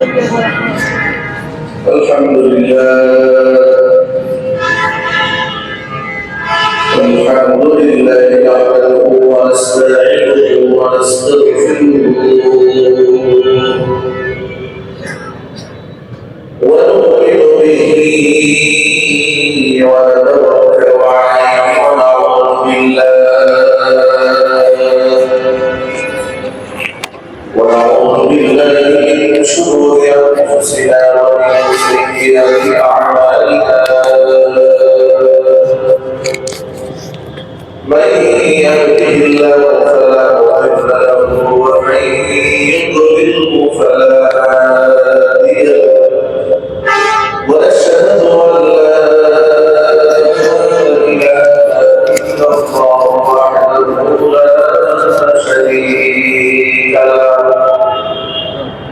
الحمد لله نحمده ونستعينه ونستغفره ونؤمن به ونتوكل عليه ونعوذ بالله من شرور انفسنا ومن سيئات اعمالنا من يهده الله فلا مضل له ومن يضلله فلا هادي له ونشهد ان لا اله الا الله وحده لا شريك له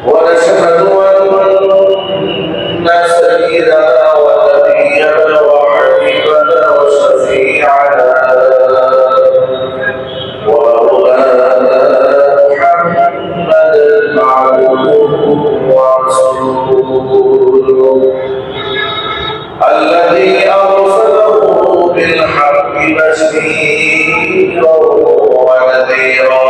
ونشهد أن سيدنا ونبينا وحبيبنا وشفيعنا ومولانا محمدا عبده ورسوله الذي أرسله بالحق بشيرا ونذيرا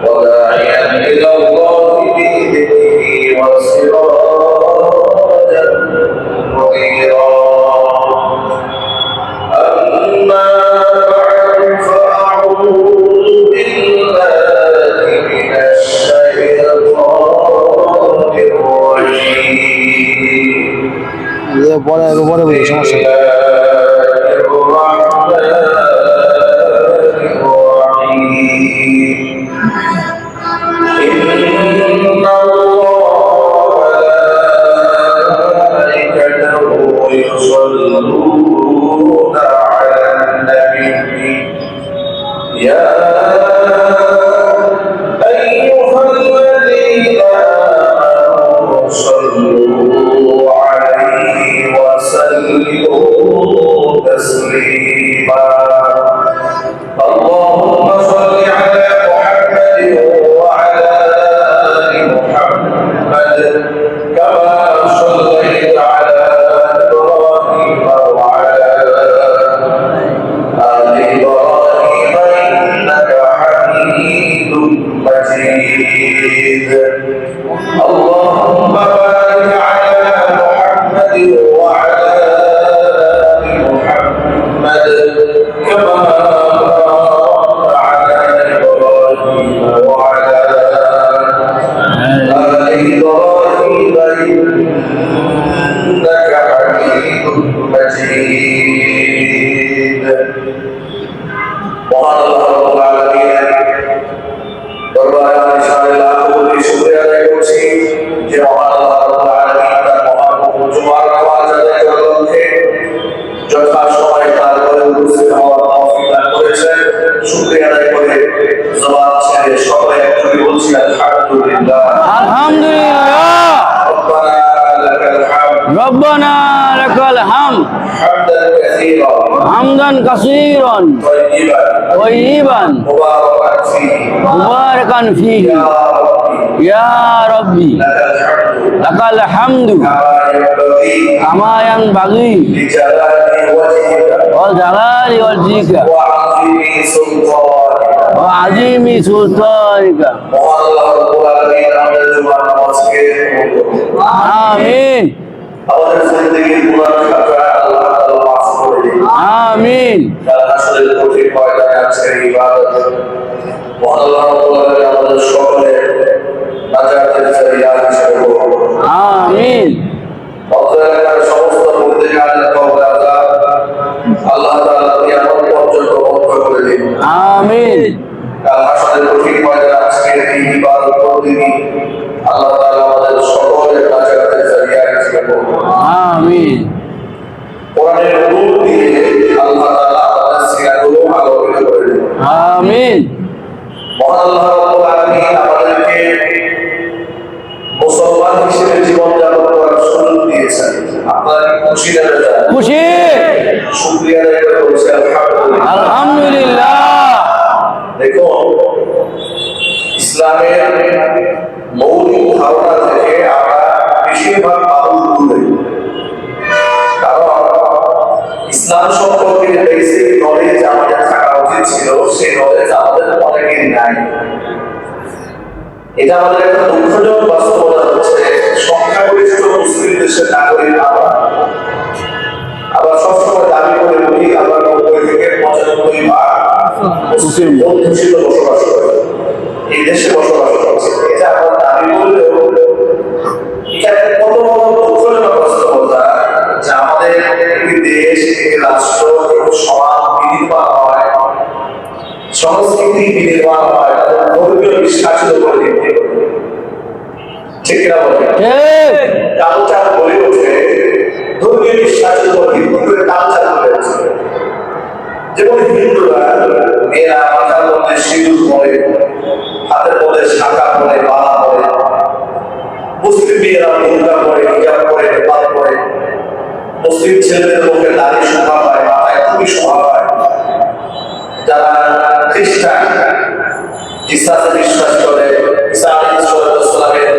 وداعيا إلى الله بإذنه وسراجا منيرا أما بعد فأعوذ بالله من الشيطان الرجيم بسم الله الرحمن الرحيم إن الله وملائكته يصلون على النبي يا أيها الذين آمنوا صلوا عليه وسلموا تسليما اللهم صل على محمد وعلى آل محمد كما صليت على إبراهيم وعلى آل إبراهيم إنك حميد مجيد اللهم بارك على محمد وعلى آل محمد كما باركت على إبراهيم وعلى آل إبراهيم إنك حميد مجيد মহান আল্লাহ রাব্বুল আলামিনের দরবারে আমি সারা লাখ কোটি শুকরিয়া আদায় করছি যে মহান আল্লাহ রাব্বুল আলামিন তার মহান জুমার নামাজ আদায় করার লক্ষ্যে যথাসময়ে তার ঘরে উপস্থিত হওয়ার তৌফিক দান করেছেন শুকরিয়া আদায় করে জবান ছেড়ে সবাই একসাথে বলছি আলহামদুলিল্লাহ আলহামদুলিল্লাহ ربنا لك الحمد حمدا كثيرا طيبا مباركا فيه يا ربي لك الحمد كما ينبغي وجلال وجهك وعظيم سلطانك آمين আমাদের জিন্দেগির গুনাহ খাতা আল্লাহ তাআলা মাফ করে দিন আমিন আসলে কঠিন পয়দায় আজকের ইবাদত মহান আল্লাহ তাআলা আমাদের সকলের নাজাতের জরিয়া হিসেবে কবুল করুন আমিন অতএব সমস্ত মুর্দিগানের কবর আযাব আল্লাহ তাআলা কিয়ামত পর্যন্ত বন্ধ করে দিন আমিন কাল আসলে কঠিন পয়দায় আজকের এই ইবাদত প্রতিদিন আল্লাহ তাআলা আমাদের সকলের নাজাতের জরিয়া হিসেবে কবুল করুন আমিন কোরআনের নূর দিয়ে আল্লাহ তাআলা আমাদের সিরাতগুলো আলোকিত করে দিন আমিন মহান আল্লাহ রাব্বুল আলামিন আমাদেরকে মুসলমান হিসেবে জীবন যাপন করার সুযোগ দিয়েছেন আপনারা কি খুশি না বেজার খুশি শুকরিয়া আদায় করে বলছি আলহামদুলিল্লাহ আলহামদুলিল্লাহ দেখো ইসলামের এটা আমাদের একটা দুঃখজনক বাস্তবতা হচ্ছে, সংখ্যাগরিষ্ঠ মুসলিম দেশের নাগরিক আবার সবসময় দাবি করে বলি আমরা 90 থেকে 95 ভাগ মুসলিম অধ্যুষিত বসবাস করি, এই দেশে বসবাস করছে। এটা আমরা দাবি করলেও এটা কত বড় দুঃখজনক বাস্তবতা যে আমাদের একটি দেশ, একটি রাষ্ট্র, একটি সমাজ বিনির্মাণ হয়, সংস্কৃতি বিনির্মাণ হয় ধর্মীয় বিশ্বাসের উপর ভিত্তি করে। ঠিক কিনা বলেন? কালচার গড়ে ওঠে ধর্মীয় বিশ্বাসের উপর ভিত্তি করে, কালচার গড়ে ওঠে। যেমন হিন্দুরা মেয়েরা মাথার মধ্যে সিঁদুর পরে, হাতের মধ্যে শাখা পরে, বালা পরে। মুসলিম মেয়েরা বুরকা পরে, হিজাব পরে, নেপাল পরে। মুসলিম ছেলেদের মুখে দাড়ি শোভা পায়, মাথায় টুপি শোভা পায়। যারা খ্রিস্টান, ইসলামে বিশ্বাস করে, ঈসা আলাইহিস সালামের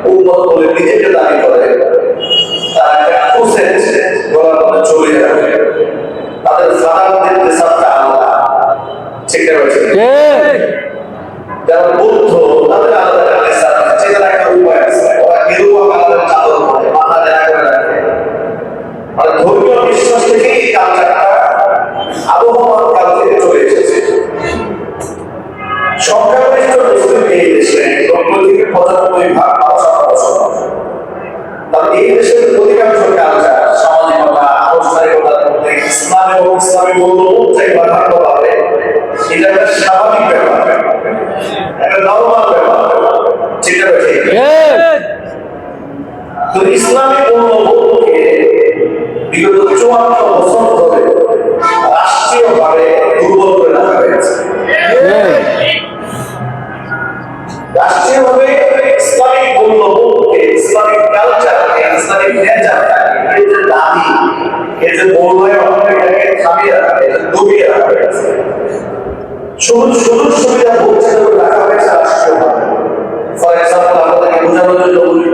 উম্মত বলে নিজেকে দাবি করে, তারা একটা ক্রুসেড গলার মধ্যে চলে যাবে। তাদের ফাদারদের পেশাবটা আলাদা। ঠিক আছে? যারা বৌদ্ধ, তাদের আলাদা একটা পেশাব আছে, সেটার একটা উপায় আছে। ওরা গেরুয়া কালারের চাদর পরে, মাথা ন্যাড়া করে রাখে। মানে ধর্মীয় বিশ্বাস থেকেই এই কালচারটা আবহাওয়ার কাল থেকে চলে এসেছে। সংখ্যাগরিষ্ঠ মুসলিম এই দেশে 90 থেকে 95 ভাগ ভাষা বসবাস। তবে এই দেশের অধিকাংশ কালচার, সামাজিকতা, আনুষ্ঠানিকতার মধ্যে ইসলাম এবং ইসলামী মূল্যবোধ থেকে প্রাধান্য পাবে। এটা একটা স্বাভাবিক ব্যাপার, একটা নরমাল ব্যাপার। ঠিক আছে? তো ইসলামী মূল্যবোধকে বিগত 54 বছর ধরে রাষ্ট্রীয়ভাবে দুর্বল করে রাখা হয়েছে। রাষ্ট্রীয়ভাবে ইসলামিক মূল্যবোধকে, ইসলামিক কালচারকে, ইসলামিক নেচারকে, এর যে দাবি, এর যে মূল্যায়নকে থামিয়ে রাখা হয়েছে, ডুবিয়ে রাখা হয়েছে। সুযোগ সুবিধা বঞ্চিত করে রাখা হয়েছে রাষ্ট্রীয়ভাবে। ফর এক্সাম্পল, আপনাদেরকে বোঝানোর জন্য বলি,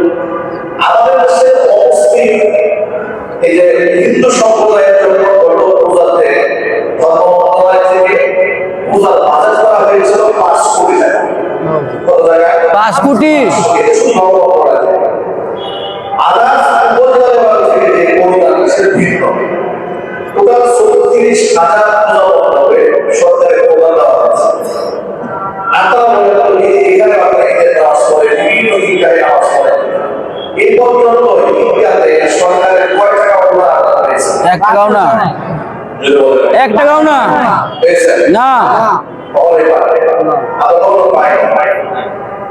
আমাদের দেশের অবস্থিত এই যে হিন্দু সম্প্রদায়ের জন্য গত পূজাতে ধর্ম মন্ত্রণালয় থেকে পূজার বাজেট করা হয়েছিল 5 কোটি টাকা। কত টাকা? 5 কোটি। আদার্স উপজেলা থেকে যে অনুদান সেটা ভিন্ন। টোটাল 36,000 পূজা মণ্ডপে সরকারের অনুদান দেওয়া হয়েছে। আপনারা মনে করেন এখানে আপনারা ঈদের নামাজ পড়েন, বিভিন্ন ঈদগাহে নামাজ পড়েন, এই পর্যন্ত ঈদগাহে সরকারের কয় টাকা অনুদান হয়েছে? 1 টাকাও না। 1 টাকাও না। না।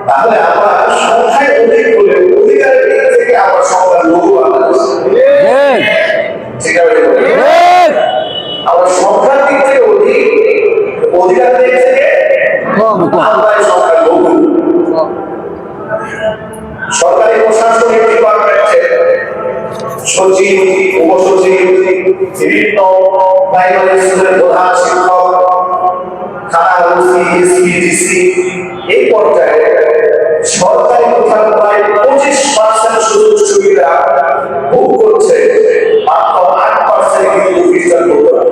তাহলে আমরা সংখ্যায় অধিক হলে অধিকারের দিক থেকে আমরা সংখ্যা লঘু বাংলাদেশ। ঠিক আছে? আমরা সংখ্যার দিক থেকে অধিক, অধিকারের দিক থেকে আমরা সংখ্যা লঘু। সরকারি প্রশাসনিক ডিপার্টমেন্টে সচিব, উপসচিব, বিভিন্ন প্রাইমারি স্কুলের প্রধান শিক্ষক, থানা ওসি, এসপি, ডিসি, এই পর্যায়ে সরকারি কোথাও প্রায় 25% সুযোগ সুবিধা ভোগ করছে, মাত্র 8% কিন্তু খ্রিস্টান ভোটার।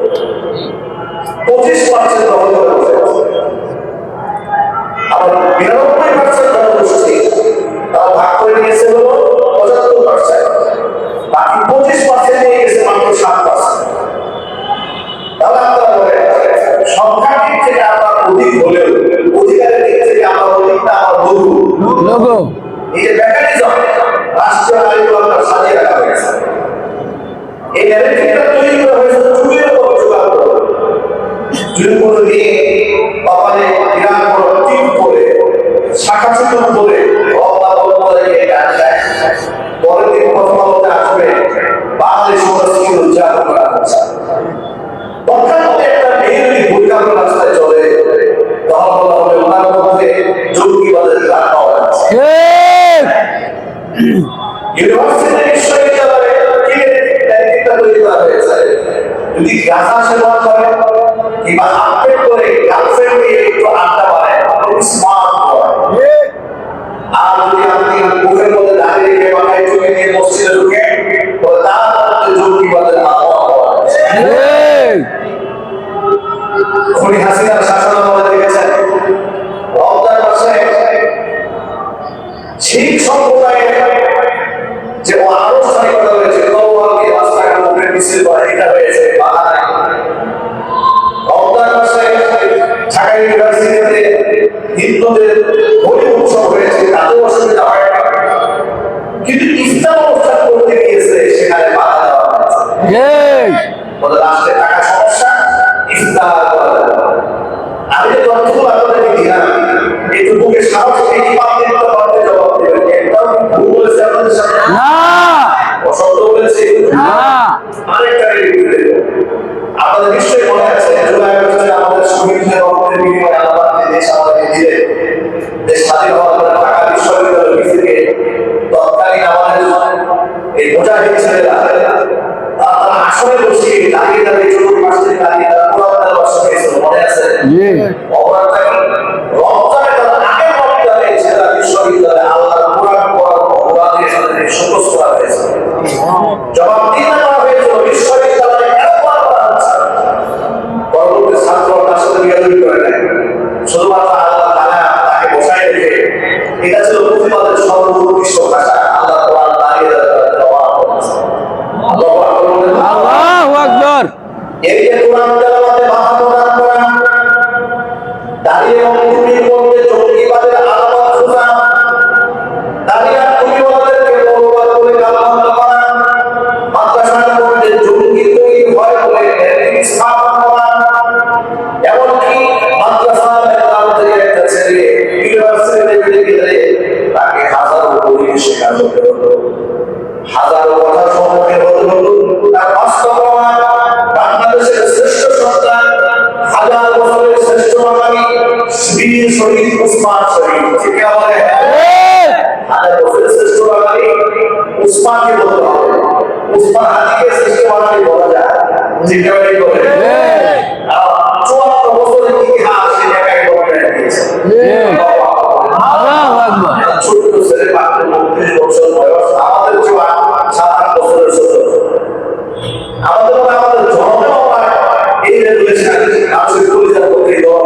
25% দখল করে বসে আছে। আবার 92% জনগোষ্ঠী তারা ভাগ করে নিয়েছে হলো 75%, বাকি 25% নিয়ে গেছে মাত্র 7%। তাহলে আপনারা বলেন, সংখ্যার দিক থেকে আমরা অধিক হলেও অধিকারের দিক থেকে আমরা অধিক না, আমরা লঘু। এই যে মেকানিজম রাষ্ট্রীয় আইনগুলো সাজিয়ে রাখা হয়েছে, এই ন্যারেটিভটা তৈরি করা হয়েছে যুগের পর যুগান্তর করে। যদি কোনো মেয়ে কপালে বিরাট বড় টিপ করে, শাখা সিঁদুর করে, গান গায়, পরের দিন প্রথম আলোতে আসবে বাংলাদেশ সংস্কৃতি উদযাপন করা হচ্ছে। একটা মেয়ে যদি ভূমিকার রাস্তায় চলে, তখন বলা হবে ওনার মধ্যে জঙ্গিবাদের গান পাওয়া যাচ্ছে। ইউনিভার্সিটি, বিশ্ববিদ্যালয়ে তৈরি করা হয়েছে, যদি গাঁজা সেবন করে কিংবা আপডেট করে গার্লফ্রেন্ড নিয়ে একটু আড্ডা মারে, স্মার্ট হয়। আর যদি আপনি মুখের মধ্যে দাঁড়িয়ে রেখে মাথায় চুলে নিয়ে মসজিদে ঢুকে, তার মধ্যে জঙ্গিবাদের মাথা পাওয়া যাচ্ছে। খনি হাসিনার শাসন আমাদের দেখেছেন, রমজান মাসে শিখ সম্প্রদায়ের যে আনুষ্ঠানিকতা হয়েছে তওয়ালকে রাস্তাঘাট উপরে মিছিল করা এটা হয়েছে বাধা নাই। রমজান মাসে ঢাকা ইউনিভার্সিটিতে হিন্দুদের হোলি উৎসব হয়েছে, তাতেও অসুবিধা হয় না, কিন্তু ইসলাম অনুষ্ঠান করতে গিয়েছে সেখানে বাধা দেওয়া হয়েছে। বলে রাষ্ট্রে টাকা সমস্যা, ইফতার করা যাবে না। আমি যে তথ্যগুলো আপনাদেরকে দিলাম এইটুকুকে সাহস এই পাবলিক করতে জবাব দেবেন। একদম ভুল বলেছে আপনাদের সামনে না, অসত্য বলেছি না। আরেকটা রিভিউ দেব। আপনাদের নিশ্চয়ই মনে আছে জুলাই আগস্টে আমাদের শহীদদের রক্তের বিনিময়ে আল্লাহ দেশ আমাদেরকে দিলেন। দেশ স্বাধীন হওয়ার পরে ঢাকা বিশ্ববিদ্যালয় থেকে তৎকালীন আমাদের এই মুজাহিদ ছেলেরা তারা আসলে বসিয়ে দাঁড়িয়ে দাঁড়িয়ে চতুর্থ মাস থেকে দাঁড়িয়ে তারা কোরআনের ভাষা পেয়েছিল, মনে আছে? অপরাধটা কি? রমজানে তারা আগের রমজানে ছেলেরা বিশ্ববিদ্যালয়ে আল্লাহর কোরআন পড়ার কোরআন দিয়ে তাদের সুকস করা হয়েছে। জবাব দিয়ে দেওয়া হয়েছিল বিশ্ববিদ্যালয়ে কেন কোরআন পড়া হচ্ছে? পরবর্তী ছাত্ররা তার সাথে বিয়াদবি করে নেয়, শুধুমাত্র আল্লাহ তাআলা তাকে বসায় রেখে এটা ছিল প্রতিবাদের সর্বোৎকৃষ্ট ভাষা। আল্লাহ কোরআন দাঁড়িয়ে দেওয়া হয়েছে। আল্লাহু আকবার। এই যে কোরআন তেলাওয়াতে বাধা প্রদান করা, দাঁড়িয়ে অঙ্কুরি করতে জঙ্গিবাদের আলামত খোঁজা, দাঁড়িয়ে অঙ্কুরিবাদকে বলবাদ বলে গালমন্দ করা, মাদ্রাসার মধ্যে জঙ্গি তৈরি হয় বলে র্যালি স্থাপন করা, এমনকি মাদ্রাসার মেধার থেকে একটা ছেলে ইউনিভার্সিটিতে গেলে তাকে হাজারো পরিবেশ শিকার করতে হতো, হাজারো কথার সম্মুখীন হতে হতো। তার বাস্তব প্রমাণ বাংলাদেশের শ্রেষ্ঠ সন্তান, হাজার বছরের শ্রেষ্ঠ বাঙালি বীর শহীদ উসমান শহীদ। ঠিক আছে, হাজার বছরের শ্রেষ্ঠ বাঙালি উসমানকে বলতে হবে। উসমান হাদিকে শ্রেষ্ঠ বাঙালি বলা যায়, ঠিক আছে? 54 বছরের ইতিহাস সে একাই বলে দিয়েছে। আল্লাহু আকবার। ছোট্ট ছেলে মাত্র 29 বছর বয়স, আমাদের জোয়ান 7-8 বছরের ছোট। আমাদের জন্মেও এই রেগুলেশন মানুষের পরিচালনা করতে দেওয়া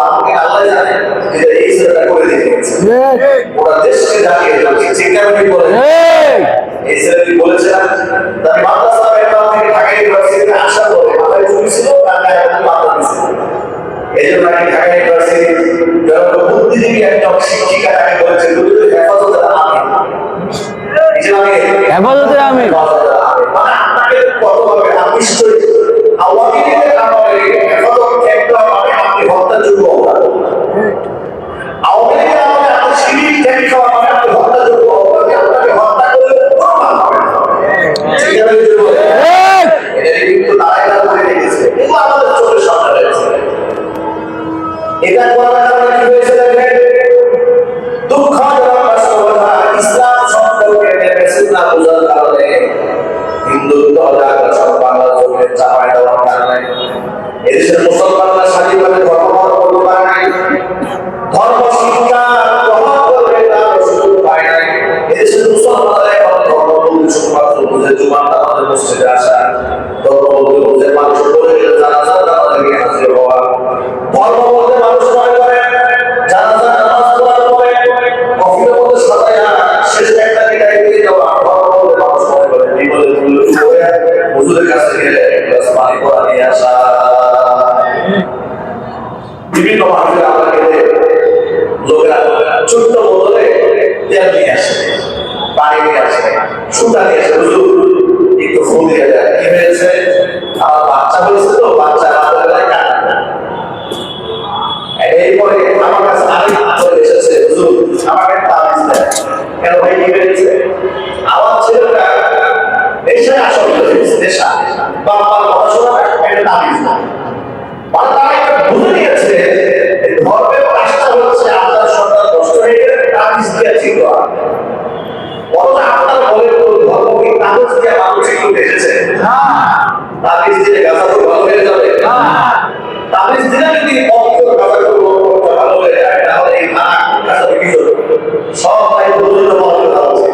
আমাকে আল্লাহ জানে যে এই ছেলেটা করে দিয়েছে। ওরা দেশকে জানিয়ে ঠিক আছে বলে এই ছেলেটি বলেছে না, তার মাদ্রাসা বেতন থেকে ঢাকা ইউনিভার্সিটিতে আসার পরে মাথায় চুল ছিল, তার গায়ে মাথা দিয়েছিল। এই জন্য নাকি ঢাকা ইউনিভার্সিটি বুদ্ধিজীবী একজন শিক্ষিকা তাকে বলেছে হেফাজতের আমির। হেফাজতের আমির মানে আপনাকে কতভাবে নিশ্চয়ই আওয়ামী লীগের আমলে হেফাজত ক্যাম্পটা মানে আপনি হত্যাযোগ্য অপরাধ, আওয়ামী লীগের আমলে আপনি শিবির ক্যাম্প খাওয়া মানে আপনি হত্যাযোগ্য অপরাধ, আপনাকে হত্যা করলে প্রমাণ হবে না। এটা কিন্তু তারাই তারা করে রেখেছে, এগুলো আমাদের চোখের সামনে রয়েছে। এটা করার কারণে কি হয়েছে দেখেন, দুঃখজনক বাস্তবতা, ইসলাম সম্পর্কে মেসেজ না বোঝার কারণে হিন্দুত্ব সব বাংলা জমিনে চাপায় দেওয়ার কারণে এদেশের মুসলমানরা স্বাধীনভাবে ধর্ম পালন করতে পারে নাই, ধর্ম শিক্ষা গ্রহণ করবে তার সুযোগ পায় নাই। এদেশের মুসলমানরা এখন ধর্ম বলতে শুধুমাত্র বুঝে জুমানটা আমাদের মসজিদে আসা, ধর্ম বলতে বুঝে মানুষ পড়ে গেলে জানাজা আমাদেরকে হাজির হওয়া, ধর্ম বলতে মানুষ মনে করে জানাজা নামাজ পড়ার পরে কফিনের মধ্যে সাজায়া শেষ একটা বিদায় দিয়ে দেওয়া, ধর্ম বলতে মানুষ মনে করে বিপদের মূল্য করে হুজুরের কাছে গেলে গ্লাস পানি পড়া নিয়ে আসা। বিভিন্ন মানুষের আমরা খেতে লোকেরা ছোট্ট বোতলে তেল নিয়ে আসে, পানি নিয়ে আসে, সুতা নিয়ে আসে, হুজুর একটু ফুল দিয়ে দেয়, কি হয়েছে? আমার বাচ্চা হয়েছে তো, বাচ্চা রাতের বেলায় কান্না। এরপরে আমার কাছে আরেক চলে এসেছে, হুজুর আমাকে তাবিজ দেয়। কেন ভাই, কি হয়েছে? আমার ছেলেটা নেশায় আসক্ত হয়েছে, নেশা, বাবার কথা শোনা একটা তাবিজ দেয়। মানে তারা একটা বুঝে নিয়েছে ধর্মের কাজটা হচ্ছে আপনার সন্তান নষ্ট হয়ে গেলে তাবিজ দিয়ে ঠিক করা। বরং আপনার বলে ধর্ম কি তাবিজ দিয়ে মানুষ একটু দেখেছে? তাবিজ দিয়ে গাছা তো ভালো হয়ে যাবে? তাবিজ দিলে যদি অন্তর গাছা তো ভালো হয়ে যায়, তাহলে এই খানা গাছা কি সব তাই বুঝে নেওয়া হচ্ছে।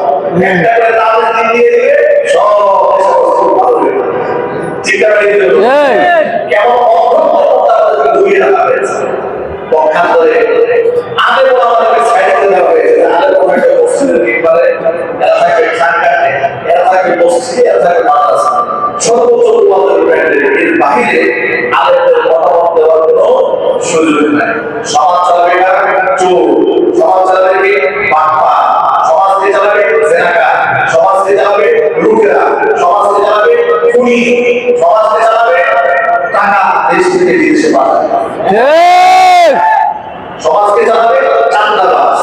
একটা করে তাবিজ দিয়ে দিলে সব ভালো হয়ে যাবে। ঠিক আছে, কেমন ঘুরিয়ে রাখা হয়েছে পক্ষান্তরে আগে আমাদেরকে সাইড করে দেওয়া হয়েছে। আগে মসজিদে আর থাকে মাদ্রাসা, সর্বোচ্চ উপাদান ব্র্যান্ডের, এর বাইরে আলেমদের মতামত দেওয়ার কোনো সুযোগ নাই। সমাজ চালাবে কারা? চোর। সমাজ চালাবে কি? বাটপার। সমাজকে চালাবে জেনাকার। সমাজকে চালাবে লুটেরা। সমাজকে চালাবে খুনি। সমাজকে চালাবে টাকা দেশ থেকে বিদেশে পাঠায়। সমাজকে চালাবে চাঁদাবাজ।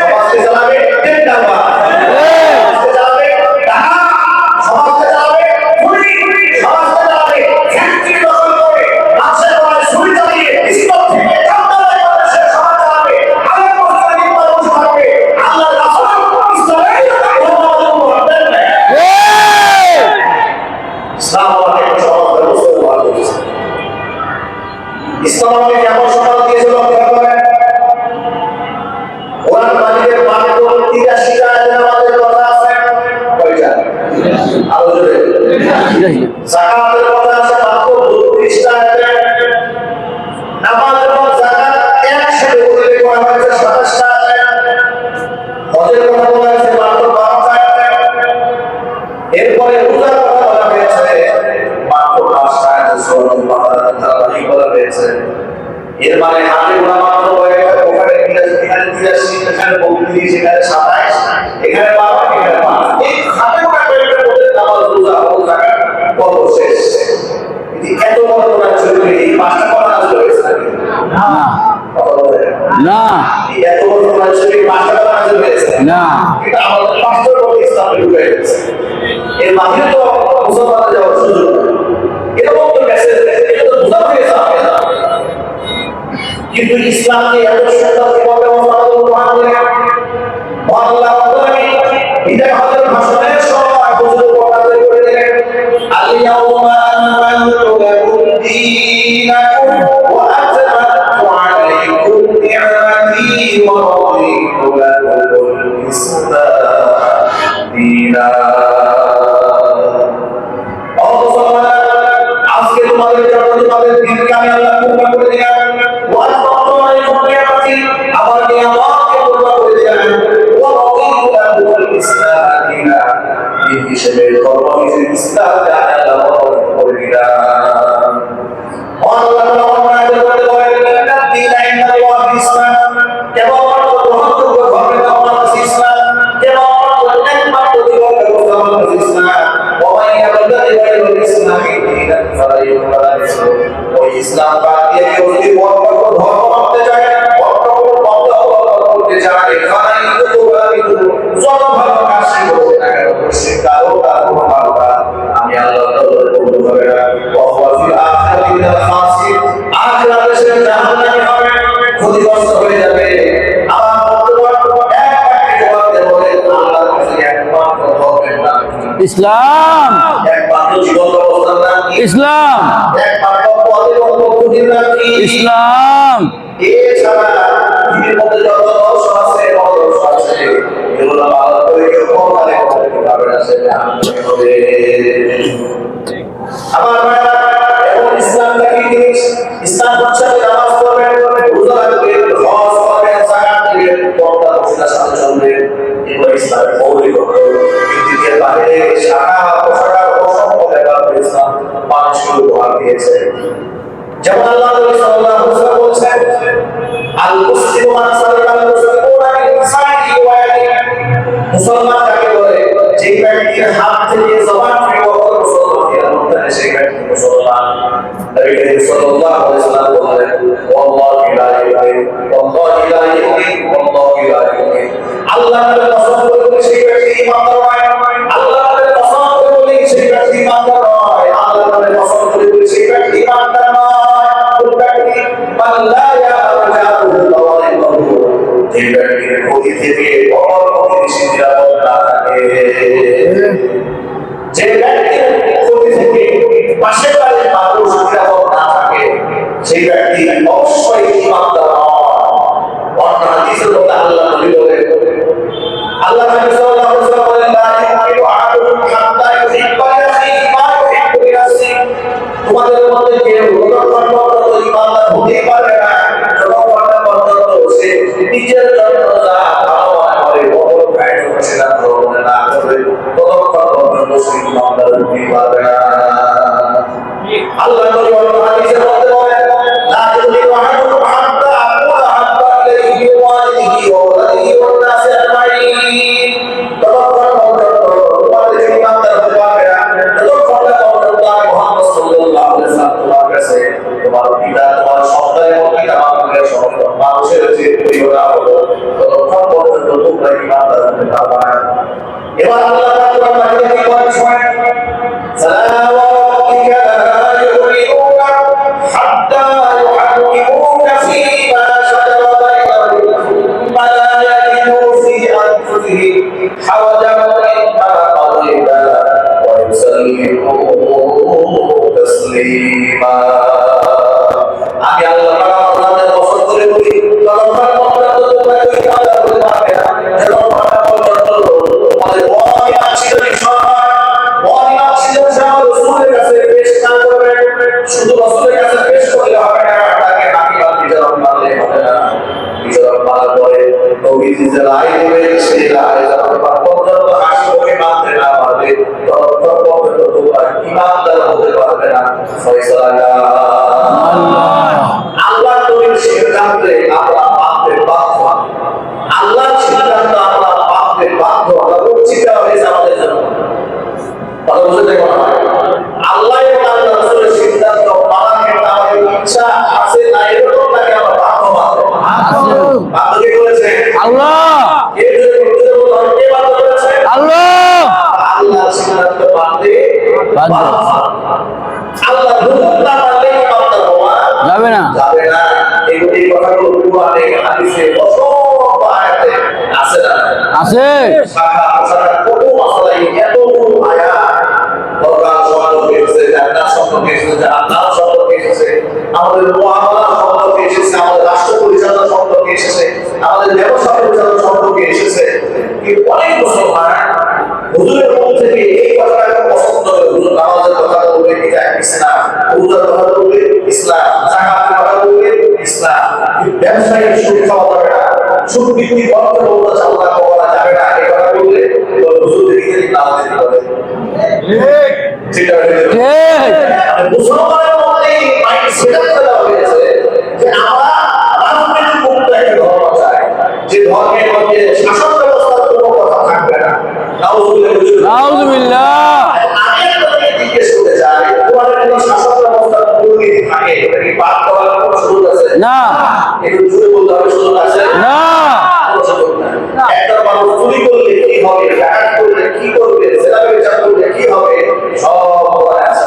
সমাজকে চালাবে টেন্ডারবাজ। সমাজকে চালাবে টাকা। সমাজকে চালাবে খুনি। সমাজকে চালাবে ফ্যাক্টরি দখল করে মানুষের গলায় ছুরি চালিয়ে ইসলাম থেকে চাঁদা আদায় করে সে সমাজ চালাবে। আলেম মুসলিম মানুষ থাকবে আল্লাহর রাসূল ইসলামের ইসলাম আমাকে সমাজ ব্যবস্থা উপহার দিয়েছে। ইসলাম আমাকে কেমন সমাজ দিয়েছে লক্ষ্য করেন। কোরআন মাজিদের মাত্র 83টা আয়াতে আমাদের কথা আছে। কয়টা? আরো জোরে। যাকাতের কথা আছে মাত্র 32টা আয়াতে। নামাজের পর যাকাত একসাথে উল্লেখ করা হয়েছে 27টা আয়াতে। হজের কথা বলা হয়েছে মাত্র 12টা আয়াতে। এরপরে রোজার কথা বলা হয়েছে মাত্র 5টা আয়াতে। সূরা বাকারা ধারাবাহিক বলা হয়েছে। এর মানে হাতে গোনা মাত্র কয়েকটা, ওখানে 83, এখানে 32, এখানে 27, এখানে 12, এখানে 5। এই হাতে গোনা কয়েকটা মধ্যে নামাজ, রোজা, হজ, যাকাত কত শেষ। এত বড় গোনা ছিল এই 5টা কথা আসলে হয়েছে নাকি? না। না। এত বড় গোনা ছিল এই 5টা কথা আসলে হয়েছে না। এটা আমাদের 5টা কথা ইসলামে ঢুকে গেছে। এর বাহিরে তো মুসলমানদের যাওয়ার সুযোগ নেই। এরকম তো মেসেজ এটা তো বোঝা হয়েছে আপনারা। কিন্তু ইসলামকে এত সুন্দর কিভাবে উপহার দিলেন। আল্লাহ বিদায় হজের ভাষণের সময় হুজুর প্রকাশ করে দিলেন, আল-ইয়াউমা আকমালতু লাকুম দীনাকুম ওয়া আতমামতু আলাইকুম নি'মাতি ওয়া রাদিতু লাকুমুল ইসলাম দীনান। ও মুসলমান, আজকে তোমাদের জন্য তোমাদের দিনকে আমি আল্লাহ পূর্ণ করে দিলাম। আবার নিয়ামতকে পূর্ণ করে দিলেন। ওয়া রাদিতু লাকুমুল ইসলাম দীনান, দিন হিসেবে ধর্ম হিসেবে ইসলামকে আমি আল্লাহ পূর্ণ করে দিলাম। আল্লাহ তাআলা বলেন, ইন্না দ্বীনা ইনদাল্লাহি ইসলাম, কেবলমাত্র গ্রহণযোগ্য ধর্মের নাম হচ্ছে ইসলাম, কেবলমাত্র একমাত্র জীবন ব্যবস্থা হচ্ছে ইসলাম। ওয়া মান ইয়াবতাগি গায়রাল ইসলামি দীনান ফালা ইউকবাল মিনহু। ওই ইসলাম বাদ দিয়ে কেউ যদি অন্য কোনো ধর্ম মানতে চায়, অন্য কোনো পথ অবলম্বন করতে চায়, ফালা ইউকবাল মিনহু, যত ভালো কাজ সে করতে না কেন সে কারো তার কোনো ভালো কাজ আমি আল্লাহ তাআলা কবুল করে না। ওয়া হুয়া ফিল আখিরাতি মিনাল খাসিরিন, আখিরাতে সে জাহান্নামী হবে, ক্ষতিগ্রস্ত হয়ে যাবে। আমার বর্তমান এক বাক্যে জবাব দেব, আল্লাহর কাছে একমাত্র ধর্মের নাম ইসলাম। একমাত্র জীবন ব্যবস্থার নাম কি? ইসলাম। একমাত্র পথের পদ্ধতির নাম কি? ইসলাম। এছাড়া পৃথিবীর মধ্যে যত দর্শ আছে, মতদর্শ আছে, এগুলো পালন করে কেউ কখনো করতে পারবে না, সেটা হবে। আমার ভাইরা, এখন ইসলামটা কি জিনিস? ইসলাম হচ্ছে নামাজ পড়বেন, রোজা রাখবেন, হজ করবেন, যাকাত দিবেন, পর্দা প্রথার সাথে চলবেন, এগুলো ইসলামের মৌলিক অর্থ। কিন্তু এর বাইরে শাখা প্রশাখা অসংখ্য ব্যাপার ইসলাম মানুষকে উপহার দিয়েছে। যেমন আল্লাহ সাল্লাল্লাহু আলাইহি ওয়াসাল্লাম বলেছেন, আল মুসলিমু মান সালামাল মুসলিমুনা মিন লিসানিহি ওয়া ইয়াদিহি। মুসলমান কাকে বলে? যে ব্যক্তির হাত থেকে জবান থেকে অক্ষর মুসলমানের মধ্যে সেই ব্যক্তি মুসলমান। নবী করিম সাল্লাল্লাহু আলাইহি ওয়াসাল্লাম বলেন, ওয়াল্লাহি লা ইলাহা ওয়াল্লাহি লা ইউমিন ওয়াল্লাহি লা ইউমিন। আল্লাহর কসম করে সেই ব্যক্তি ঈমানদার নয়। আল্লাহর কসম করে সেই ব্যক্তি ঈমানদার নয়। আল্লাহর কসম করে সেই ব্যক্তি ঈমানদার নয়। যে ব্যক্তির ক্ষতি থেকে অপর প্রতিবেশী নিরাপদ না থাকে, যে ব্যক্তির ক্ষতি থেকে পাশের বাড়ির মানুষ নিরাপদ না থাকে, সেই ব্যক্তি অবশ্যই ঈমানদার নয়। অন্য হাদিসের মধ্যে আল্লাহ নবী বলেন, আল্লাহ নবী সাল্লাল্লাহু আলাইহি ওয়াসাল্লাম বলেন, লা ইউমিনু আহাদুকুম হাত্তা ইউহিব্বা লিআখিহি মা ইউহিব্বু লিনাফসিহি। তোমাদের মধ্যে কেউ যতক্ষণ পর্যন্ত ঈমানদার হতে পারবে না, ততক্ষণ পর্যন্ত সে নিজের জন্য যা ভালো মনে করে অপর ভাইয়ের জন্য সেটা গ্রহণ না করবে, ততক্ষণ পর্যন্ত সে ইমানদার হতে পারবে না। এবার আল্লাহ তাআলা কোরআন কি বলেন শুনেন, فلا وربك لا يؤمنون حتى يحكموك فيما شجر بينهم ثم لا يجدوا في أنفسهم حرجا مما قضيت ويسلموا تسليما। আমি আল্লাহ তাআলা আপনাদের পছন্দ করে বলি, ততক্ষণ পর্যন্ত তোমরা কি কাজ করতে পারবে না, যতক্ষণ পর্যন্ত তোমাদের অনিয়ম ছিল অনিয়ম ছিল রাসূলের কাছে পেশ না করবে। শুধু রাসূলের কাছে পেশ করলে হবে না, তাকে হাকিকাত বিচারক মানলে হবে না। বিচারক মানার পরে নবীজি যে রায় দেবে সেই রায় যতক্ষণ পর্যন্ত হাসি মুখে মানতে না পারবে ততক্ষণ পর্যন্ত তোমরা ইমানদার হতে পারবে না। ফয়সালা আল্লাহ নবীর সিদ্ধান্তে আমরা মানতে বাধ্য। আল্লাহর সিদ্ধান্ত আমরা মানতে বাধ্য। আমরা লজ্জিত হয়েছে আমাদের জন্য। কথা বুঝতে দেখো না, আল্লাহ এবং আল্লাহ রাসূলের সিদ্ধান্ত মানার ক্ষেত্রে আমাদের ইচ্ছা আছে না, এরকম তাকে আমরা বাধ্য মানতে বাধ্য। কে করেছে? আল্লাহ। কে করতে বলতে কে বাধ্য করেছে? আল্লাহ। আল্লাহর সিদ্ধান্ত মানতে বাধ্য। আল্লাহ হুকুম না মানলে ইমানদার হওয়া যাবে না, যাবে না। এই কথাগুলো কুরআনে হাদিসে অসংখ্য আয়াতে আছে না? আছে। শাখা শাখা কত মাসলা, এত আয়াত কোরআন সম্পর্কে এসেছে, জান্নাত সম্পর্কে এসেছে, জাহান্নাম সম্পর্কে এসেছে, আমাদের মুআমালা সম্পর্কে এসেছে, আমাদের রাষ্ট্র পরিচালনা সম্পর্কে এসেছে, আমাদের ব্যবসা পরিচালনা সম্পর্কে এসেছে। এই অনেক মুসলমান হুজুরের মুখ থেকে এই কথাটা পছন্দ করে, হুজুর নামাজের কথা বলবে কি ইসলাম, রোজার কথা বলবে ইসলাম, যাকাতের কথা বলবে ইসলাম, ব্যবসায়ী সুদ খাওয়া যাবে না, সুদ বিক্রি করতে বলতে চালনা করা যাবে না, এই কথা বললে হুজুর দিকে নামাজ দিতে হবে। ঠিক ঠিক আছে। মুসলমানের মধ্যে মাইন্ড সেটআপ করা হয়েছে যে আমরা রাজনৈতিক মুক্ত একটা ধর্ম চাই, যে ধর্মের মধ্যে শাসন ব্যবস্থার কোনো কথা থাকবে না। নাউযুবিল্লাহ। আমি আপনাকে জিজ্ঞেস করতে চাই, কোরআনের কোনো শাসন ব্যবস্থার পরিণতি থাকে, এটা কি পাঠ করার কোনো সুযোগ আছে? না। একটু জোরে বলতে হবে, সুযোগ আছে? না। একটা মানুষ চুরি করলে কি হবে, ডাকাতি করলে কি করবে, জেনারেল করলে কি হবে, সব কোরআনে আছে।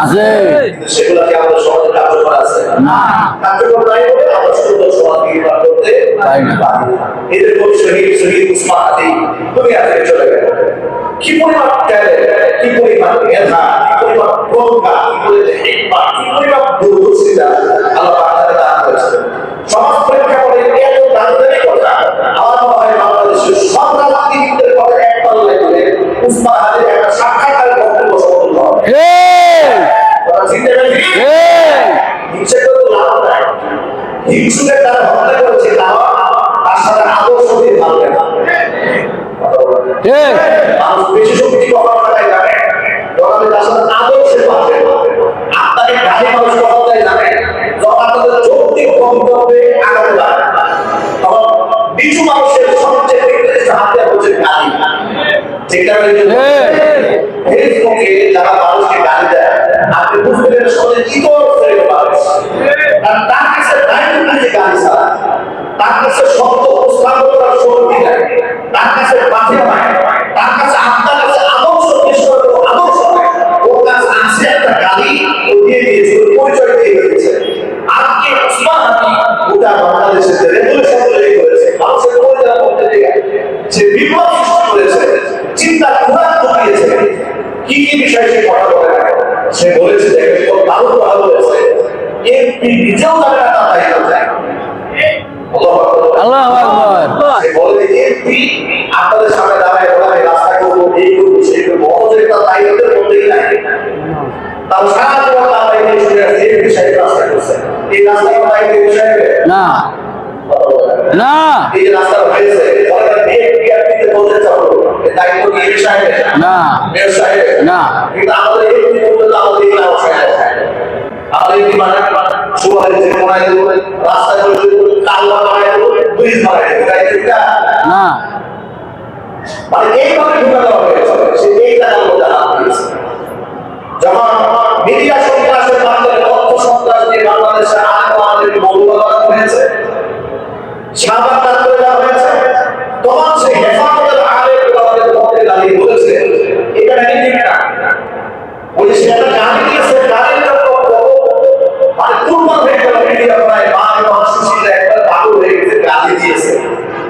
আছে। কিন্তু সেগুলো কি আমাদের সমাজে কার্যকর আছে? না। কার্যকর নাই বলে আমরা সুন্দর সমাজ নির্মাণ করতে পারি না। এদের কোন শহীদ উসমান হাদি দুনিয়া থেকে চলে গেল। কি পরিমাণ ট্যালেন্ট, কি পরিমাণ মেধা, কি পরিমাণ প্রজ্ঞা, কি পরিমাণ হিকমত, কি পরিমাণ দূরদর্শিতা আল্লাহ তাআলা দান করেছেন। সমাজ প্রেক্ষাপটে এত দামি কথা আমার মনে হয় বাংলাদেশের সব রাজনীতিবিদদের কথা এক পাল্লায় তুলে উসমান হাদির একটা সাক্ষাৎকারের বক্তব্য সম্পূর্ণ হবে। কথা চিন্তা করেন, হিংসা করে তো লাভ নাই। হিংসুকে তারা হত্যা করেছে, তার সাথে আদর্শ দিয়ে মানবে না। মানুষ বেশি শক্তি কখন পাঠায় জানে, যখন তার সাথে আদর্শে পাবে। আপনাকে গাড়ি মানুষ কখন দেয় জানে, যখন আপনাদের যৌক্তিক গন্তব্যে আঘাত লাগে, তখন কিছু মানুষের সবচেয়ে হাতে হচ্ছে গাড়ি। ঠিক আছে, ফেসবুকে যারা মানুষকে গাড়ি দেয়, আপনি বুঝবেন সবাই ইতর শ্রেণীর মানুষ, কারণ তার কাছে দায়িত্ব নিয়ে গাড়ি ছাড়া, তার কাছে শব্দ উপস্থাপন করার শক্তি নাই, তার কাছে বাঁধে নাই, তার কাছে আপনার কাছে আদর্শ পেশ করার আদর্শ নাই। ওর কাছে আছে একটা গাড়ি, ও দিয়ে দিয়েছে, পরিচয় দিয়ে দিয়েছে। আজকে উসমান হাদি গোটা বাংলাদেশের রেগুলেশন তৈরি করেছে, মানুষের পরিচালনা করতে গিয়ে সে বিপ্লব সৃষ্টি করেছে, চিন্তা ঘোরা ঢুকিয়েছে। কি কি বিষয় সে কথা বলে, সে বলেছে, দেখেন খুব দারুণ কথা বলেছে, এমপি নিজেও যাবে না, তার দায়িত্ব যায়। আল্লাহু আকবার। সে বলে যে এমপি আপনাদের সামনে দাঁড়ায় বলে আমি রাস্তা করবো, এই করবো, সেই করবো, অথচ তার দায়িত্বের মধ্যেই নাই। তার সারা জীবন তার দায়িত্ব শুনে আছে, এমপি সাহেব রাস্তা করছে, এই রাস্তা কোনো দায়িত্ব বিষয় না, না। এই যে রাস্তা হয়েছে, বলতে চাবো দায়িত্ব কি এমপি সাহেব না, মেয়র সাহেব না, কিন্তু আমাদের এমপি বলতে আমাদের এই নাম সাহেব, আমাদের কি মানে সুবাহের যে কোনায় দেবো, রাস্তা করে দেবো, কালবা বানায় দেবো, ব্রিজ বানায় দেবো, দায়িত্বটা না। মানে এইভাবে ঢুকে দেওয়া হয়েছে, সে এই টাকার মধ্যে হাত দিয়েছে। যখন মিডিয়া সন্ত্রাসের মাধ্যমে তথ্য সন্ত্রাস দিয়ে বাংলাদেশে আমাদেরকে মৌলবাদ করা হয়েছে, শাহবাগ করে দেওয়া হয়েছে, তখন সে হেফাজত দাঁড়িয়ে বলেছে এটা নাকি ঠিক না। ওই সে একটা গাড়ি দিয়েছে, গাড়ির জন্য মানে দুর্বল হয়ে গেল মিডিয়া প্রায় মানুষ ছিল একটা পাগল হয়ে গেছে, গাড়ি দিয়েছে।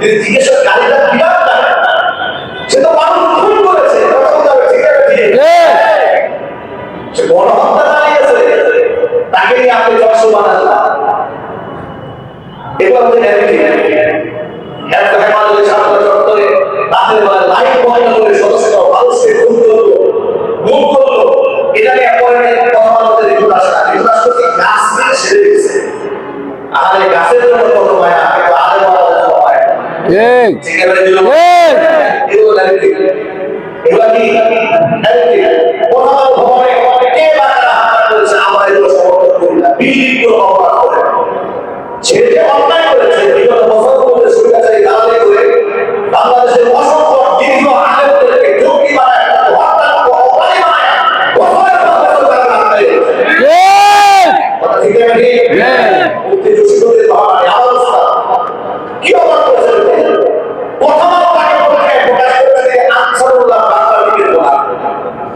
যদি জিজ্ঞেস করে গাড়িটা বিরাট না, সে তো মানুষ খুন করেছে, সে গণহত্যা চালিয়েছে, তাকে নিয়ে আপনি যশো বানালেন। এবার হচ্ছে ন্যারেটিভ। একটা হেফাজতের ছাত্র চত্বরে রাতের বেলা লাইট বন্ধ করে শত শত মানুষকে গুম করলো। এটা নিয়ে পরে কথা বলতে রিপোর্ট আসে না, রিপোর্ট আসলে কি গাছ থেকে সেরে দিচ্ছে। আর এই গাছের জন্য কত মায়া, কিন্তু আগে বলা জন্য মায়া। ঠিক আছে, এগুলো ন্যারেটিভ। এগুলা কি ন্যারেটিভ? কোথাও ভবনে কে বাচ্চারা হামলা করেছে, আমরা এগুলো সমর্থন করি না, বিল্ডিং গুলো অপরাধ করে। সে যে অন্যায় করেছে, বিগত বছরগুলোতে সরকারি দালালি করে বাংলাদেশের অসংখ্য দীর্ঘ আলেমদেরকে জঙ্গি বানায়, হত্যা অপরাধী বানায়, বছরের পর বছর তারা রাখতে কথা ঠিক আছে। মুক্তি জসিমুদ্দিন বাহারি আমার উস্তাদ কি অবাক করেছেন, প্রথম তাকে পত্রিকায় প্রকাশ করেছে আনসারুল্লাহ বাংলাদেশের বলা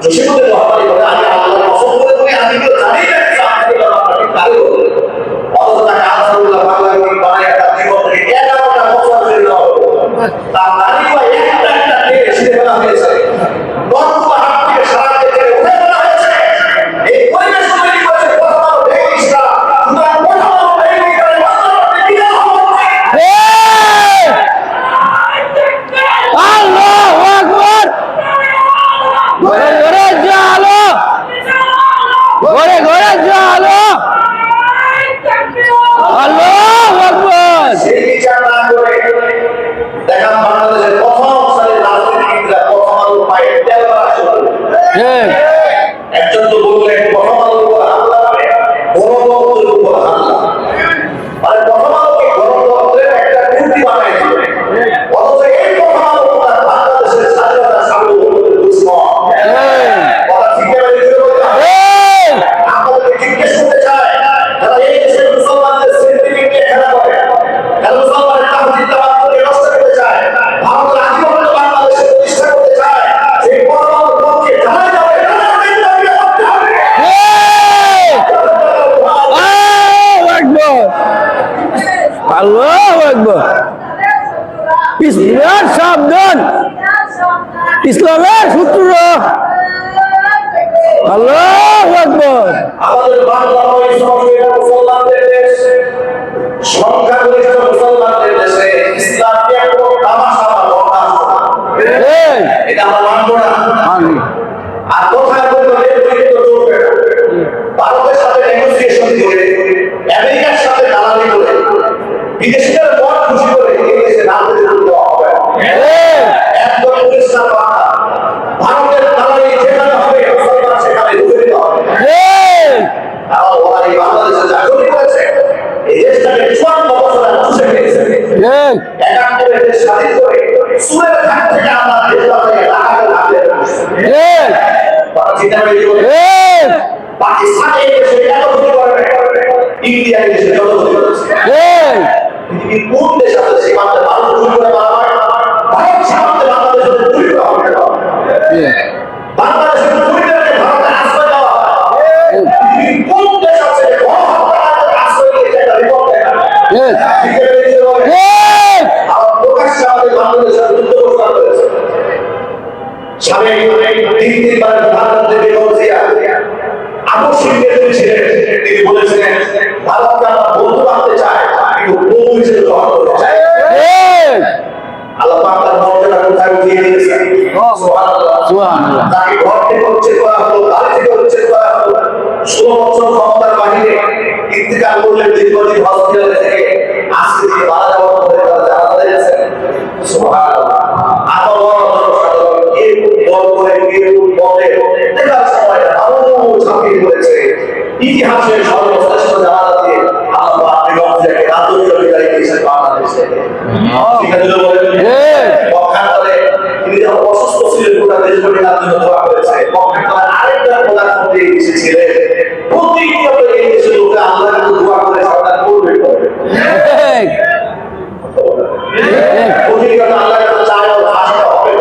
জসিমুদ্দিন বাহারি বলে আমি আল্লাহর কসম করে তুমি আমি তো জানি না কি আনসারুল্লাহ বাংলাদেশ কারে বলে, অথচ তাকে আনসারুল্লাহ বাংলাদেশ বানায় তার জীবন থেকে 11টা বছর ধরে দেওয়া হলো। তার নারী বা একটা একটা দিয়ে ছিঁড়ে ফেলা হয়েছে, নর্মদা হাট থেকে সারাকে থেকে উঠে ফেলা হয়েছে। এই পরিবেশ তৈরি করেছে প্রথম আলো ভেঙিসরা, সুতরাং প্রথম আলো ভেঙে করে বাংলাদেশে বিদায় হওয়া আল্লাহু আকবার। ঘরে ঘরে জালো, ঘরে ঘরে জালো। আল্লাহু আকবার। সেই বিচার না করে দেখান বাংলাদেশের প্রথম সারির রাজনীতিবিদরা প্রথম আলোর পায়ে তেল মারা শুরু করলো। একজন তো বললেন প্রথম আলোর উপর হামলা মানে গণতন্ত্রের উপর হামলা, মানে প্রথম আলোকে গণতন্ত্রের একটা মূর্তি বানাইছিল। অথচ এই প্রথম আলো তার বাংলাদেশের স্বাধীনতা সার্বভৌমত্বের দুশ্মন। কথা ঠিক আছে, আপনাদেরকে জিজ্ঞেস করতে চাই, যারা এই দেশের মুসলমানদের সেন্টিমেন্ট নিয়ে খেলা করে, যারা মুসলমানের তাওহীদ তাওয়াক্কুলকে নষ্ট করতে চায়, ভারতের আধিপত্য বাংলাদেশে প্রতিষ্ঠা করতে চায়, সেই পরমাণু পক্ষে যারা যাবে আল্লাহু আকবার। ইসলামের সাবধান, ইসলামের সূত্র। আল্লাহু আকবার। আমাদের বাংলাদেশ মুসলমানদের দেশ, সংখ্যাগরিষ্ঠ মুসলমানদের দেশে ইসলামকে একটা তামাশা বা বদমাশ এটা আমরা মানবো না। আর কোথায় বলবো নেতৃত্ব চলবে না। ভারতের সাথে নেগোসিয়েশন করে, আমেরিকার সাথে দালালি করে, বিদেশিদের মন খুশি করে এই দেশে রাজনীতি করতে হবে। একদম পরিষ্কার কথা, ভারতের দালালি যেখানে হবে মুসলমান সেখানে ঢুকে দিতে হবে। আমার বলা এই বাংলাদেশে যা ক্ষতি করেছে, এই দেশটাকে 54 বছর চুষে খেয়েছে। 71 দেশ স্বাধীন করে সুরের ঘাট থেকে আমরা দেশটাকে লাগাতে লাগতে পাকিস্তান এই দেশে এত ক্ষতি করবে, ইন্ডিয়া এই দেশে যত ক্ষতি করেছে। পৃথিবীর কোন দেশ আছে সীমান্তে মানুষ গুলি করে মারা হয়? ভারত সীমান্তে বাংলাদেশের গুলি করা হবে না। বাংলাদেশের গুলিদেরকে ভারতের আশ্রয় দেওয়া হয়। পৃথিবীর কোন দেশ আছে গণহত্যার আশ্রয় দিয়েছে একটা রিপোর্ট দেখা আমার প্রকাশ্যে আমাদের বাংলাদেশের যুদ্ধ ঘোষণা করেছে। সাবেক 3-3 প্রধানমন্ত্রী বেগম জিয়া আকস্মিক নেত্রী ছিলেন, তিনি বলেছিলেন ভারতকে আমরা বন্ধু বানাতে চাই, কিন্তু বন্ধু হিসেবে গ্রহণ করতে চাই। আল্লাহ পাক তার মর্যাদা কোথায় উঠিয়ে দিয়েছেন। সুবহানাল্লাহ। তাকে ঘর থেকে উচ্ছেদ করা হলো, বাড়ি থেকে উচ্ছেদ করা হলো, 16 বছর ক্ষমতার বাহিরে ইন্তেকাল করলেন দীর্ঘদিন হসপিটালে থেকে। আজকে তিনি মারা যাওয়ার পরে তারা জানাজা দিয়েছেন। সুবহানাল্লাহ। আবার জনসাধারণ কেউ দল করে কেউ বলে দেখার সময় আরো ঝাঁপিয়ে পড়েছে ইতিহাসের সর্বশ্রেষ্ঠ জানাজা দিয়ে আল্লাহ বেগম জিয়াকে রাজকীয় বিদায় দিয়েছেন বাংলাদেশ থেকে। ঠিক আছে বলেন পক্ষান্তরে তিনি যখন অসুস্থ ছিলেন গোটা দেশ জুড়ে তার জন্য দোয়া করেছে। পক্ষান্তরে আরেকটা প্রধানমন্ত্রী এসেছিলেন, প্রতিনিয়ত এই দেশের লোকে আল্লাহর কাছে দোয়া করে সরকার করবে প্রতিনিয়ত আল্লাহর কাছে চায় ও ভাষা হবে।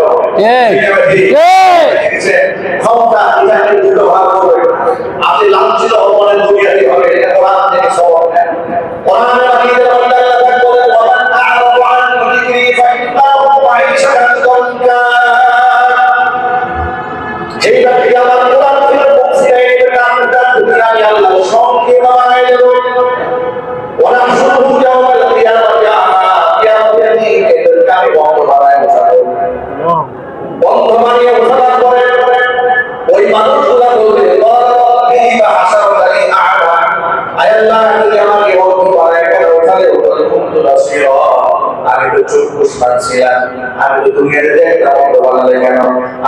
দুশ্মন ছিলাম, আমি তো দুনিয়াতে দেখতাম অন্ধ বানালে কেন?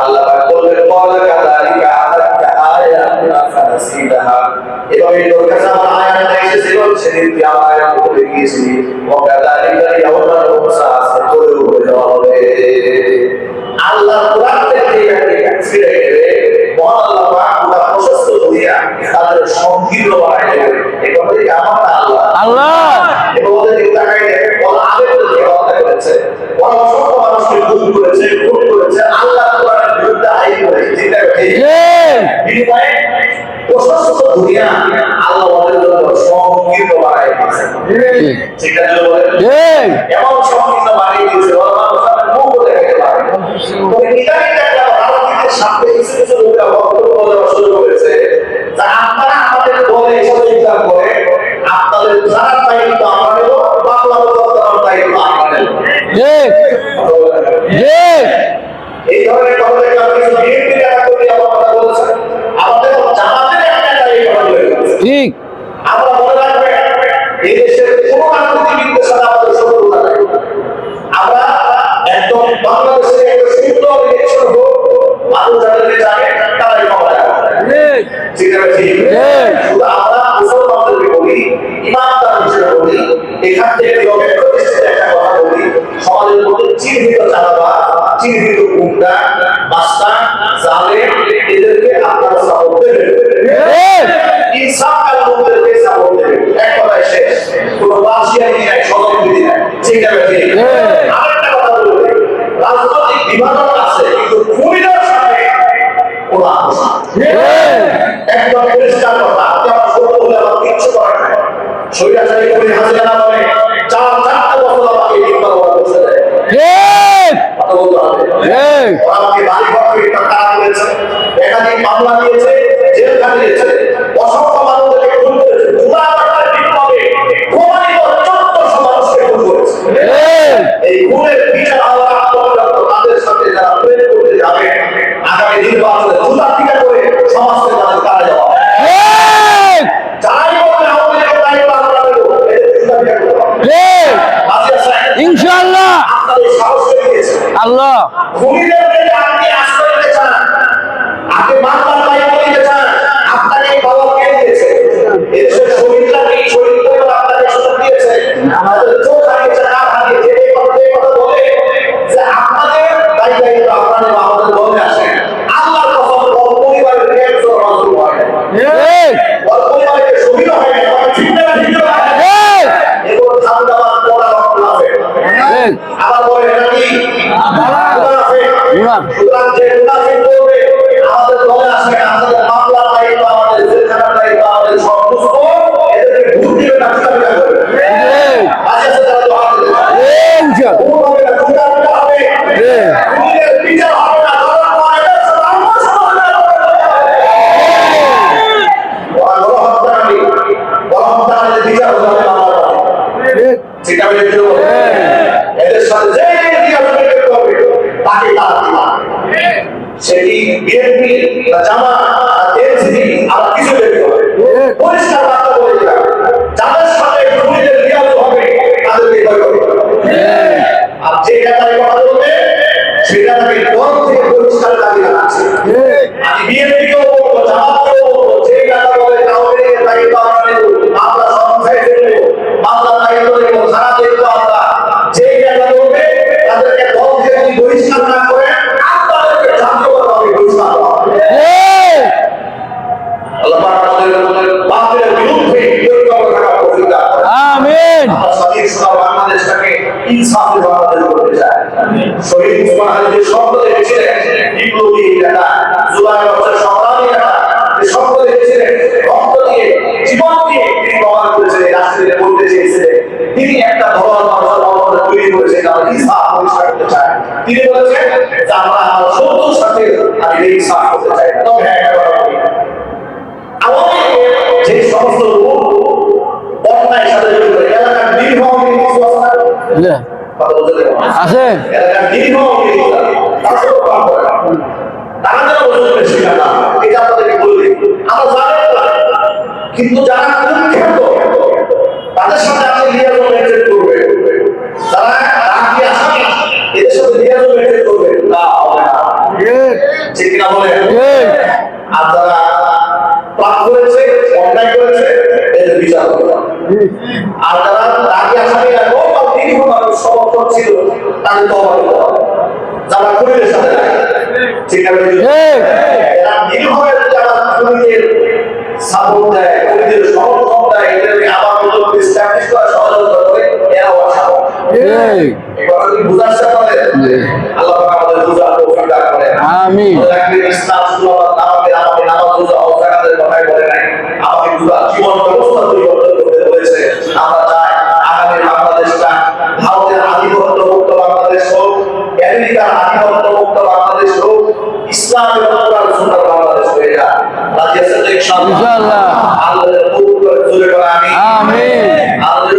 আল্লাহ পাক বললেন ক্বালা কাযালিকা আতাতকা আয়াতুনা ফানাসিতাহা, এভাবে তোর কাছে আমার আয়াত এসেছিল, সেদিন তুই আমার আয়াত ভুলে গিয়েছিলি। ওয়া কাযালিকা ইয়াউমা তুনসা, আজকে তোরেও ভুলে যাওয়া হবে। আল্লাহ কোরআন থেকে ফিরে গেলে মহান আল্লাহ পাক পুরা প্রশস্ত দুনিয়া তাদের সংকীর্ণ বানায় দেবে। এই কথা থেকে আমার না আল্লাহ আল্লাহ এবং ওদের দিকে তাকাই দেখে ওরা আবেদন দিয়ে হত্যা করেছে, ওরা অসংখ্য মানুষকে খুন করেছে, খুন করেছে, আল্লাহ কোরআনের বিরুদ্ধে আইন করেছে। ঠিক আছে, বিনিময়ে প্রশস্ত দুনিয়া আল্লাহ ওদের জন্য সংকীর্ণ বানায় দিয়েছে। ঠিক আছে, এমন সংকীর্ণ বানিয়ে দিয়েছে ওরা মানুষের মুখ দেখাতে পারে। তবে ইদানিং দেখলাম রাজনীতির সামনে কিছু কিছু লোকেরা বক্তব্য দেওয়া শুরু করেছে যে আপনারা আমাদের দলে এসব চিন্তা করে আপনাদের যারা দায়িত্ব আমরা নেব, বাংলা বলার দায়িত্ব আমরা নেব। এই ধরনের কথা থেকে আমি কিছু বিএনপি নেতা কর্মী আমার কথা বলেছেন, আমাদের জামাতের একটা দায়িত্ব হয়ে গেছে। ঠিক, আমরা মনে রাখবেন এই দেশের কোন রাজনীতিবিদদের সাথে আমাদের শত্রুতা নেই। আমরা একদম বাংলাদেশের একটা সুন্দর ইলেকশন হোক, মানুষ যাদেরকে জানে তারাই ক্ষমতা আসবে। ঠিক আছে, ঠিক। শুধু আমরা মুসলমানদেরকে বলি, ইমানদার হিসেবে বলি, এখান থেকে নিরপেক্ষ দৃষ্টিতে একটা কথা বলি, সমাজের মধ্যে চিহ্নিত চাঁদাবাজ, চিহ্নিত গুন্ডা, মাস্তান, জালেম, এদেরকে আপনারা সাপোর্ট দেবেন। ইনসাফ কানুনদেরকে সাপোর্ট দেবেন। এক কথায় শেষ, কোনো পার্সিয়ালিটি নাই, স্বতন্ত্রতা নাই। ঠিক আছে, ঠিক। আরেকটা কথা বলবো, রাজনৈতিক বিভাজন আছে কিন্তু খুনিদের সাথে কোনো আপোষ নেই। একদম পরিষ্কার কথা, আপনি আমার সত্য হলে আমার কিচ্ছু করার নাই। স্বৈরাচারী খুনি হাসিনা বলে 4-4টা বছর আমাকে নির্বাহ করতে দেয়। কথা বলতে হবে। ওরা আমাকে বাড়ি ঘর থেকে টাকা করেছে, একাধিক মামলা দিয়েছে, জেল খাটিয়েছে, অসংখ্য মানুষকে খুন করেছে, গুণাগারের বিপ্লবে প্রমাণিত 1400 মানুষকে খুন করেছে। এই খুনের বিচার হওয়ার আগ পর্যন্ত তাদের সাথে যারা প্রেম করতে যাবে, আগামী নির্বাচনে জুতার টিকা করে সমাজকে তাদের কারা যাওয়া। যাই বলবে আমাদের দায়িত্ব আমরা নেব, এদের জুতার টিকা করতে হবে। ইনশাআল্লাহ আপনাদের সাহস করে দিয়েছে আল্লাহ। খুনিদেরকে আপনি আশ্রয় দিতে চান, আপনি মামলার দায়িত্ব দিতে চান, আপনাকে বাবা কে দিয়েছে? এদেশের শহীদরা কি শহীদ পরিবার আপনাকে সুযোগ দিয়েছে? আমাদের চোখ হারিয়েছে, কান হারিয়েছে, এই কথা বলে যে আপনাদের দায়িত্ব আপনাদের আমাদের দলে আসেন। আল্লাহর কসম, ওর পরিবারের একজন রাজু হয় না, ওর পরিবারের শহীদ হয় না, ঠিক না? ঠিক না? এগুলো ঠান্ডাবাদ পড়া রক্ত আছে। আবার বলে এটা কি সুতরাং যে মুনাফিক করবে আমাদের দলে আসবে, আমাদের মামলার দায়িত্ব, আমাদের জেলখানার দায়িত্ব, আমাদের সব কিছু এদেরকে ভোট দিবে না, চিন্তা করবে। আজ আছে তারা তো হাতে ভোট হবে না, চিন্তা করতে হবে। খুনিদের বিচার হবে না, ধরার পর এদের সাথে আমরা সমাধান করতে হবে। ওরা গণহত্যাকারীদের বিচার হতে হবে মামলার পরে। ঠিক আছে, এদের সাথে যে করতে হবে তাকে তারা দিবা, সেটি বিএনপি বা জামাত বা এনসিপি আবার কিছু দেখতে হবে। পরিষ্কার বার্তা বলে দিলাম, যাদের সাথে খুনিদের বিয়াদ হবে তাদেরকে ভয় করতে হবে। আর যে নেতার কথা বলবে সেটা তাকে দল থেকে পরিষ্কার দাবি রাখছে। আমি বিএনপিকেও বলবো, জামাতকেও বলবো, যে নেতা বলে কাউকে দায়িত্ব আমরা নেব, মামলা সংখ্যায় ফেলবো, মামলা দায়িত্ব নেব, সারা দেখবো আমরা। যে নেতা বলবে তাদেরকে দল থেকে যদি বহিষ্কার না করে আপনাদেরকে জাতীয়ভাবে বহিষ্কার করা হবে। আল্লাহ পাক আমাদের বাতিলের বিরুদ্ধে ঐক্যবদ্ধ থাকার তৌফিক দান করেন। আমিন। আমরা স্বাধীন বাংলাদেশটাকে ইনসাফি বাংলাদেশ করতে চাই। শহীদ ওসমান আলী যে শব্দ লিখেছিলেন, বিপ্লবী নেতা, জুলাই বছর সংগ্রামী নেতা, যে শব্দ লিখেছিলেন, রক্ত দিয়ে, জীবন দিয়ে তিনি প্রমাণ করেছেন, এই রাষ্ট্রকে বলতে চেয়েছিলেন। তিনি একটা ধরন মানুষের মধ্যে তৈরি করেছেন, আমরা ইনসাফ পরিষ্কার করতে চাই। তিনি বলেছেন যে আমরা আমার শত্রুর সাথে আমি ইনসাফ করতে চাই। তবে হ্যাঁ, আমাদের যে সমস্ত লোক অন্যায় সাথে জড়িত, এলাকার দীর্ঘ আছে, এলাকার দীর্ঘ তারা যেন বসে শিকার না, এটা আপনাদেরকে বলবে। আমরা জানেন না, কিন্তু যারা কুখ্যাত তাদের সাথে আপনি লিয়াজোন মেনটেন করবে, যারা রাখি আসামি কিনা বলে? ঠিক। আর যারা পাপ করেছে, অন্যায় করেছে, এদের বিচার করবে। আর যারা রাগী আসামিরা নর্মাল দীর্ঘ মানুষ সমর্থন ছিল, তাদের তওবা করতে হবে। যারা খুনিদের সাথে নাই, ঠিক আছে? এরা নির্ভয়ে যারা খুনিদের সাপোর্ট দেয়, খুনিদের সমর্থন দেয়, এদেরকে আবার নতুন স্ট্যাবলিশ করা সহযোগিতা করে, এরাও আসামি। এই কথা কি বুঝাচ্ছে আপনাদের? আল্লাহ পাক আমাদের বুঝার তৌফিক দান করেন। আমিন। ইসলাম শুধু আমাদের নামাজ রোজা ও যাকাতের কথাই বলে নাই, আমাদের পুরো জীবন ব্যবস্থা পরিবর্তন করতে বলেছে। আমরা চাই আগামী বাংলাদেশটা ভারতের আধিপত্য মুক্ত বাংলাদেশ হোক, আমেরিকার আধিপত্য মুক্ত বাংলাদেশ হোক, ইসলামের কোরআন সুন্নাহর বাংলাদেশ হয়ে যায়। রাজি আছেন তো ইনশাআল্লাহ? আল্লাহর কবুল করে জোরে করে আমিন। আল্লাহর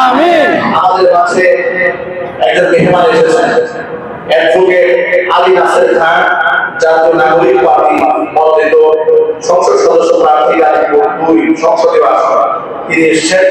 আমিন। আমাদের মাঝে একজন মেহমান এসেছেন, অ্যাডভোকেট আলী নাসের খান, জাতীয় নাগরিক পার্টি মনোনীত সংসদ সদস্য প্রার্থী গাজীপুর 2 সংসদীয় আসন। তিনি এসেছেন।